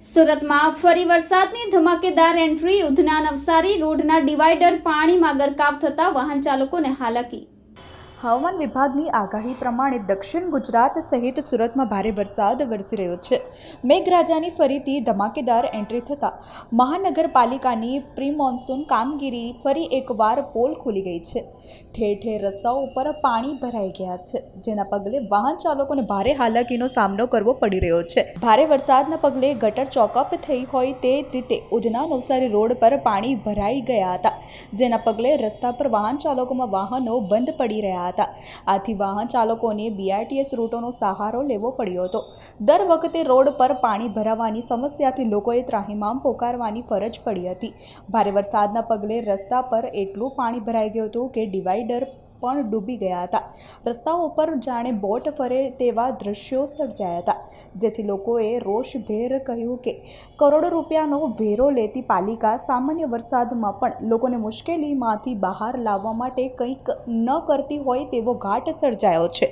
સુરતમાં ફરી વરસાદની ધમાકેદાર એન્ટ્રી. ઉધના નવસારી રોડના ડિવાઈડર પાણીમાં ગરકાવ થતા વાહન ચાલકોને હાલાકી. હવામાન વિભાગની આગાહી પ્રમાણે દક્ષિણ ગુજરાત સહિત સુરતમાં ભારે વરસાદ વરસી રહ્યો છે. મેઘરાજાની ફરીથી ધમાકેદાર એન્ટ્રી થતાં મહાનગરપાલિકાની પ્રી મોન્સૂન કામગીરી ફરી એકવાર પોલ ખુલી ગઈ છે. ઠેર ઠેર રસ્તાઓ ઉપર પાણી ભરાઈ ગયા છે, જેના પગલે વાહન ચાલકોને ભારે હાલાકીનો સામનો કરવો પડી રહ્યો છે. ભારે વરસાદના પગલે ગટર ચોકઅપ થઈ હોય તે રીતે ઉધના નવસારી રોડ પર પાણી ભરાઈ ગયા હતા, જેના પગલે રસ્તા પર વાહન ચાલકોમાં વાહનો બંધ પડી રહ્યા હતા. આથી વાહન ચાલકોને BRTS રૂટોનો સહારો લેવો પડ્યો હતો. દર વખતે રોડ પર પાણી ભરાવાની સમસ્યાથી લોકોએ ત્રાહિમામ પોકારવાની ફરજ પડી હતી. ભારે વરસાદના પગલે રસ્તા પર એટલું પાણી ભરાઈ ગયું હતું કે ડિવાઈડર પણ ડૂબી ગયા હતા. રસ્તાઓ પર જાણે બોટ ફરે તેવા દ્રશ્યો સર્જાયા હતા, જેથી લોકોએ રોષભેર કહ્યું કે કરોડો રૂપિયાનો વેરો લેતી પાલિકા સામાન્ય વરસાદમાં પણ લોકોને મુશ્કેલીમાંથી બહાર લાવવા માટે કંઈક ન કરતી હોય તેવો ઘાટ સર્જાયો છે.